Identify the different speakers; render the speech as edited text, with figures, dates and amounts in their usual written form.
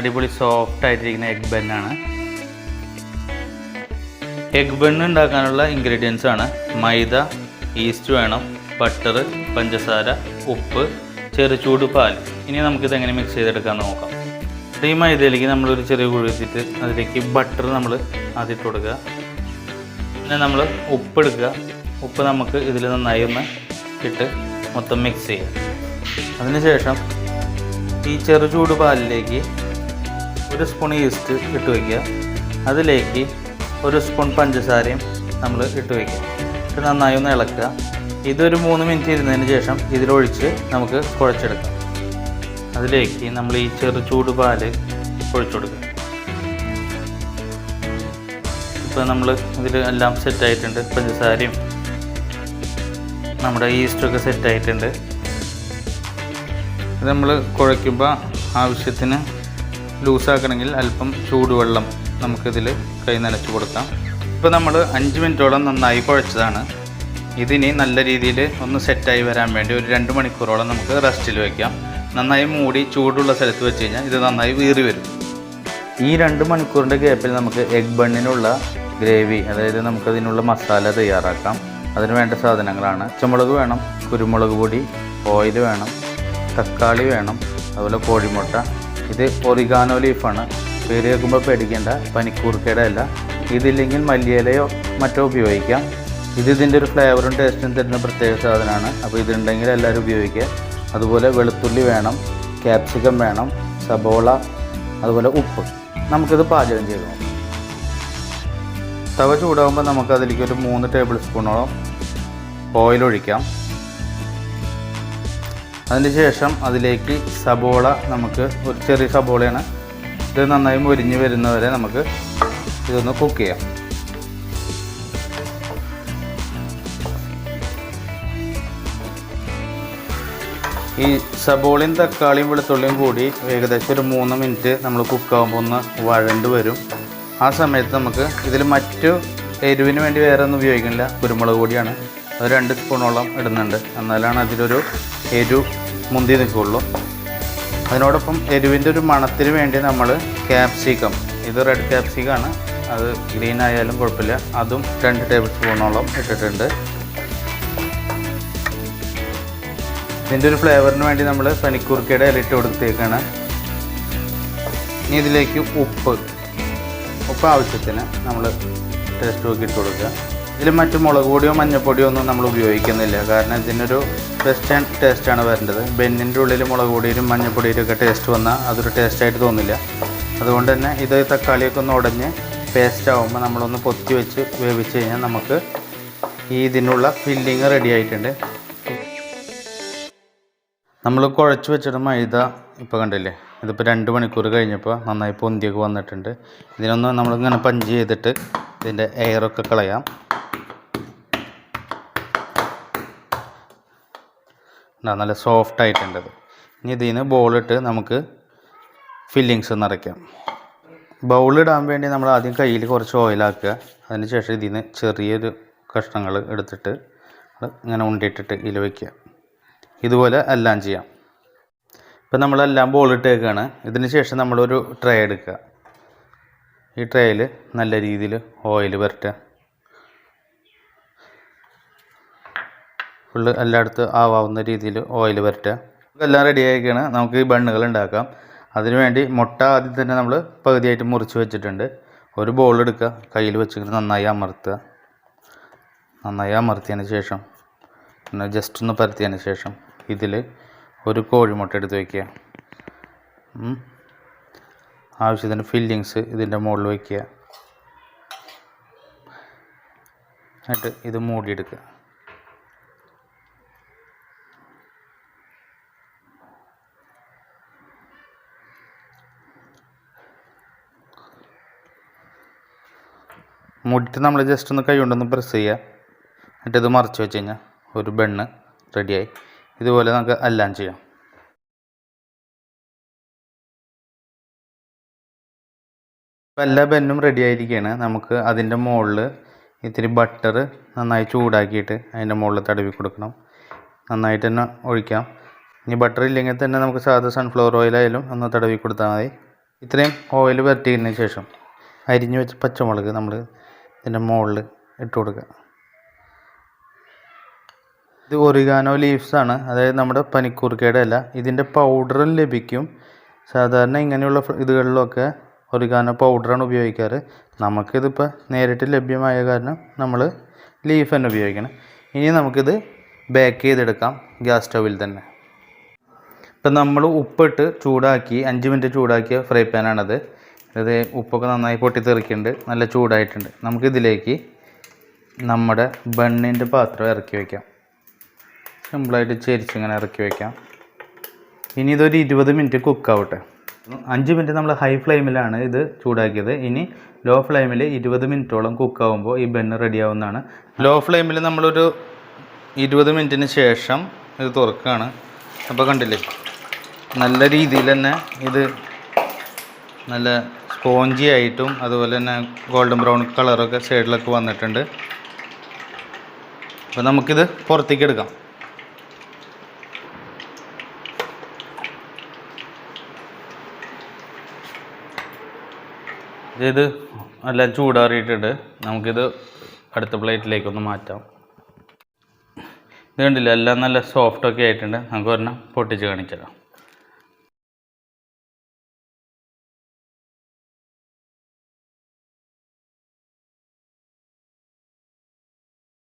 Speaker 1: അടിപൊളി സോഫ്റ്റ് ആയിട്ടിരിക്കുന്ന egg ബന്നാണ്. Egg bun ഉണ്ടാക്കാനുള്ള ഇൻഗ്രീഡിയൻസ് ആണ് മൈദ, ഈസ്റ്റ് വേണം, ബട്ടർ, പഞ്ചസാര, ഉപ്പ്, ചെറുചൂട് പാൽ. ഇനി നമുക്കിത് എങ്ങനെ മിക്സ് ചെയ്തെടുക്കാമെന്ന് നോക്കാം. ഈ മൈദയിലേക്ക് നമ്മളൊരു ചെറിയ കുഴി വെച്ചിട്ട് അതിലേക്ക് ബട്ടർ നമ്മൾ ആദ്യം ഇട്ട് കൊടുക്കുക. പിന്നെ നമ്മൾ ഉപ്പ് എടുക്കുക. ഉപ്പ് നമുക്ക് ഇതിൽ നന്നായി ഒന്ന് ഇട്ട് മൊത്തം മിക്സ് ചെയ്യുക. അതിനുശേഷം ഈ ചെറുചൂട് പാലിലേക്ക് ഒരു സ്പൂൺ ഈസ്റ്റ് ഇട്ട് വയ്ക്കുക. അതിലേക്ക് ഒരു സ്പൂൺ പഞ്ചസാരയും നമ്മൾ ഇട്ട് വയ്ക്കുക. ഇത് നന്നായി ഒന്ന് ഇളക്കുക. ഇതൊരു 3 മിനിറ്റ് ഇരുന്നതിന് ശേഷം ഇതിലൊഴിച്ച് നമുക്ക് കുഴച്ചെടുക്കാം. അതിലേക്ക് നമ്മൾ ഈ ചെറുചൂട് പാല് ഒഴിച്ചു കൊടുക്കുക. ഇപ്പോൾ നമ്മൾ ഇതിൽ എല്ലാം സെറ്റായിട്ടുണ്ട്. പഞ്ചസാരയും നമ്മുടെ ഈസ്റ്റൊക്കെ സെറ്റായിട്ടുണ്ട്. ഇത് നമ്മൾ കുഴയ്ക്കുമ്പോൾ ആവശ്യത്തിന് ലൂസാക്കണമെങ്കിൽ അല്പം ചൂടുവെള്ളം നമുക്കിതിൽ കൈ നനച്ച് കൊടുക്കാം. ഇപ്പോൾ നമ്മൾ 5 മിനിറ്റോളം നന്നായി കുഴച്ചതാണ്. ഇതിനി നല്ല രീതിയിൽ ഒന്ന് സെറ്റായി വരാൻ വേണ്ടി ഒരു 2 മണിക്കൂറോളം നമുക്ക് റെസ്റ്റിൽ വയ്ക്കാം. നന്നായി മൂടി ചൂടുള്ള സ്ഥലത്ത് വെച്ച് കഴിഞ്ഞാൽ ഇത് നന്നായി വീറി വരും. ഈ 2 മണിക്കൂറിൻ്റെ ഗ്യാപ്പിൽ നമുക്ക് എഗ് ബണ്ണിനുള്ള ഗ്രേവി, അതായത് നമുക്കതിനുള്ള മസാല തയ്യാറാക്കാം. അതിന് വേണ്ട സാധനങ്ങളാണ്: പച്ചമുളക് വേണം, കുരുമുളക് പൊടി, ഓയിൽ വേണം, തക്കാളി വേണം, അതുപോലെ കോഴിമുട്ട. ഇത് ഒറിഗാനോ ലീഫാണ്. പേര് കേൾക്കുമ്പോൾ പേടിക്കേണ്ട, പനിക്കൂർക്കയുടെ അല്ല. ഇതില്ലെങ്കിൽ മല്ലിയിലയോ മറ്റോ ഉപയോഗിക്കാം. ഇതിൻ്റെ ഒരു ഫ്ലേവറും ടേസ്റ്റും തരുന്ന പ്രത്യേക സാധനമാണ്. അപ്പോൾ ഇതുണ്ടെങ്കിൽ എല്ലാവരും ഉപയോഗിക്കുക. അതുപോലെ വെളുത്തുള്ളി വേണം, ക്യാപ്സിക്കം വേണം, സബോള, അതുപോലെ ഉപ്പ്. നമുക്കിത് പാചകം ചെയ്ത് നോക്കാം. തവ ചൂടാകുമ്പോൾ നമുക്കതിലേക്ക് ഒരു 3 ടേബിൾ സ്പൂണോളം ഓയിൽ ഒഴിക്കാം. അതിന് ശേഷം അതിലേക്ക് സബോള, നമുക്ക് ഒരു ചെറിയ സബോളയാണ്. ഇത് നന്നായി മുരിഞ്ഞ് വരുന്നവരെ നമുക്ക് ഇതൊന്ന് കുക്ക് ചെയ്യാം. ഈ സബോളയും തക്കാളിയും വെളുത്തുള്ളിയും കൂടി ഏകദേശം ഒരു 3 മിനിറ്റ് നമ്മൾ കുക്കാകുമ്പോൾ ഒന്ന് വഴണ്ട് വരും. ആ സമയത്ത് നമുക്ക് ഇതിൽ മറ്റു എരിവിന് വേണ്ടി വേറെ ഒന്നും ഉപയോഗിക്കുന്നില്ല. കുരുമുളക് പൊടിയാണ്. അത് 2 സ്പൂണോളം ഇടുന്നുണ്ട്. എന്നാലാണ് അതിലൊരു എരിവ് മുന്തി നിൽക്കുള്ളൂ. അതിനോടൊപ്പം എരിവിൻ്റെ ഒരു മണത്തിന് വേണ്ടി നമ്മൾ ക്യാപ്സിക്കം, ഇത് റെഡ് ക്യാപ്സിക്കമാണ്, അത് ഗ്രീൻ ആയാലും കുഴപ്പമില്ല, അതും 2 ടേബിൾ സ്പൂണോളം ഇട്ടിട്ടുണ്ട്. ഇതിൻ്റെ ഒരു ഫ്ലേവറിന് വേണ്ടി നമ്മൾ പനിക്കൂർക്കയുടെ ഇല ഇട്ട് കൊടുത്തേക്കാണ്. ഇനി ഇതിലേക്ക് ഉപ്പ് ആവശ്യത്തിന് നമ്മൾ ടേസ്റ്റ് നോക്കി ഇട്ട് കൊടുക്കുക. ഇതിൽ മറ്റു മുളക് പൊടിയോ മഞ്ഞൾപ്പൊടിയോ ഒന്നും നമ്മൾ ഉപയോഗിക്കുന്നില്ല. കാരണം ഇതിനൊരു വെസ്റ്റേൺ ടേസ്റ്റാണ് വരേണ്ടത്. ബെന്നിൻ്റെ ഉള്ളിൽ മുളക് പൊടിയിലും മഞ്ഞൾപ്പൊടിയിലും ഒക്കെ ടേസ്റ്റ് വന്നാൽ അതൊരു ടേസ്റ്റായിട്ട് തോന്നില്ല. അതുകൊണ്ട് തന്നെ ഇത് തക്കാളിയൊക്കെ ഒന്ന് ഉടഞ്ഞ് പേസ്റ്റ് ആകുമ്പോൾ നമ്മളൊന്ന് പൊത്തി വെച്ച് വേവിച്ച് കഴിഞ്ഞാൽ നമുക്ക് ഇതിനുള്ള ഫില്ലിങ് റെഡി ആയിട്ടുണ്ട്. നമ്മൾ കുഴച്ച് വെച്ചിട്ട് മൈദ ഇപ്പോൾ കണ്ടില്ലേ, ഇതിപ്പോൾ 2 മണിക്കൂർ കഴിഞ്ഞപ്പോൾ നന്നായി പൊന്തിയൊക്കെ വന്നിട്ടുണ്ട്. ഇതിനൊന്ന് നമ്മളിങ്ങനെ പഞ്ച് ചെയ്തിട്ട് ഇതിൻ്റെ എയറൊക്കെ കളയാം. നല്ല സോഫ്റ്റ് ആയിട്ടുണ്ടത്. ഇനി ഇതിന് ബോളിട്ട് നമുക്ക് ഫില്ലിങ്സ് നിറയ്ക്കാം. ബൗളിടാൻ വേണ്ടി നമ്മൾ ആദ്യം കയ്യിൽ കുറച്ച് ഓയിലാക്കുക. അതിന് ശേഷം ഇതിന് ചെറിയൊരു കഷ്ണങ്ങൾ എടുത്തിട്ട് ഇങ്ങനെ ഉണ്ടിട്ടിട്ട് ഇതിൽ വയ്ക്കുക. ഇതുപോലെ എല്ലാം ചെയ്യാം. ഇപ്പം നമ്മളെല്ലാം ബോളിട്ടേക്കാണ്. ഇതിന് ശേഷം നമ്മളൊരു ട്രേ എടുക്കുക. ഈ ട്രേയിൽ നല്ല രീതിയിൽ ഓയിൽ പുരട്ടുക. ഫുള്ള് എല്ലായിടത്തും ആവാവുന്ന രീതിയിൽ ഓയിൽ പുരട്ടുക. എല്ലാം റെഡി ആയിക്കാണ്. നമുക്ക് ഈ ബണ്ണുകൾ ഉണ്ടാക്കാം. അതിനുവേണ്ടി മുട്ട ആദ്യം തന്നെ നമ്മൾ പകുതിയായിട്ട് മുറിച്ച് വെച്ചിട്ടുണ്ട്. ഒരു ബോൾ എടുക്കുക, കയ്യിൽ വെച്ചിട്ട് നന്നായി അമർത്തുക. നന്നായി അമർത്തിയതിന് ശേഷം പിന്നെ ജസ്റ്റ് ഒന്ന് പരത്തിയതിന് ശേഷം ഇതിൽ ഒരു കോഴിമുട്ട എടുത്ത് വയ്ക്കുക. ആവശ്യത്തിന് ഫില്ലിങ്സ് ഇതിൻ്റെ മുകളിൽ വയ്ക്കുക. എന്നിട്ട് ഇത് മൂടിയെടുക്കുക. മൂടിയിട്ട് നമ്മൾ ജസ്റ്റ് ഒന്ന് കൈ കൊണ്ടൊന്ന് പ്രസ് ചെയ്യുക. എന്നിട്ട് ഇത് മറിച്ച് വെച്ച് കഴിഞ്ഞാൽ ഒരു ബണ്ണ് റെഡിയായി. ഇതുപോലെ നമുക്ക് എല്ലാം ചെയ്യാം. ഇപ്പോൾ എല്ലാ ബന്നും റെഡി ആയിരിക്കുകയാണ്. നമുക്ക് അതിൻ്റെ മുകളിൽ ഇത്തിരി ബട്ടർ നന്നായി ചൂടാക്കിയിട്ട് അതിൻ്റെ മുകളിൽ തടവി കൊടുക്കണം. നന്നായിട്ട് തന്നെ ഒഴിക്കാം. ഇനി ബട്ടർ ഇല്ലെങ്കിൽ തന്നെ നമുക്ക് സാധാ സൺഫ്ലവർ ഓയിലായാലും ഒന്ന് തടവി കൊടുത്താൽ മതി. ഇത്രയും ഓയിൽ പുരട്ടിയതിന് ശേഷം അരിഞ്ഞു വെച്ച പച്ചമുളക് നമ്മൾ ഇതിൻ്റെ മുകളിൽ ഇട്ട് കൊടുക്കുക. ഇത് ഒറിഗാനോ ലീവ്സാണ്, അതായത് നമ്മുടെ പനിക്കൂർക്കയുടെ ഇല. ഇതിൻ്റെ പൗഡറും ലഭിക്കും. സാധാരണ ഇങ്ങനെയുള്ള ഇതുകളിലൊക്കെ ഒറിഗാനോ പൗഡറാണ് ഉപയോഗിക്കാറ്. നമുക്കിതിപ്പോൾ നേരിട്ട് ലഭ്യമായ കാരണം നമ്മൾ ലീഫ് തന്നെ ഉപയോഗിക്കണം. ഇനി നമുക്കിത് ബേക്ക് ചെയ്തെടുക്കാം ഗ്യാസ് സ്റ്റൗവിൽ തന്നെ. ഇപ്പം നമ്മൾ ഉപ്പിട്ട് ചൂടാക്കി 5 മിനിറ്റ് ചൂടാക്കിയ ഫ്രൈ പാനാണത്. ഇത് ഉപ്പൊക്കെ നന്നായി പൊട്ടിത്തെറിക്കുന്നുണ്ട്, നല്ല ചൂടായിട്ടുണ്ട്. നമുക്കിതിലേക്ക് നമ്മുടെ ബണ്ണിൻ്റെ പാത്രം ഇറക്കി വയ്ക്കാം. സിമ്പിളായിട്ട് ചെരിച്ചിങ്ങനെ ഇറക്കി വയ്ക്കാം. ഇനി ഇതൊരു 20 മിനിറ്റ് കുക്കാവട്ടെ. 5 മിനിറ്റ് നമ്മൾ ഹൈ ഫ്ലെയിമിലാണ് ഇത് ചൂടാക്കിയത്. ഇനി ലോ ഫ്ലെയിമിൽ 20 മിനിറ്റോളം കുക്കാവുമ്പോൾ ഈ ബണ്ണ് റെഡിയാവുന്നതാണ്. ലോ ഫ്ലെയിമിൽ നമ്മളൊരു 20 മിനിറ്റിന് ശേഷം ഇത് തുറക്കുകയാണ്. അപ്പോൾ കണ്ടില്ലേ, നല്ല രീതിയിൽ തന്നെ ഇത് നല്ല സ്പോഞ്ചി ആയിട്ടും അതുപോലെ തന്നെ ഗോൾഡൻ ബ്രൗൺ കളറൊക്കെ സൈഡിലൊക്കെ വന്നിട്ടുണ്ട്. അപ്പോൾ നമുക്കിത് പുറത്തേക്ക് എടുക്കാം. ഇത് നല്ല ചൂടാറിയിട്ടുണ്ട്. നമുക്കിത് അടുത്ത പ്ലേറ്റിലേക്കൊന്ന് മാറ്റാം. ഇത് കണ്ടില്ല, എല്ലാം നല്ല സോഫ്റ്റൊക്കെ ആയിട്ടുണ്ട്. നമുക്ക് ഒരെണ്ണം പൊട്ടിച്ച് കാണിച്ചു തരാം.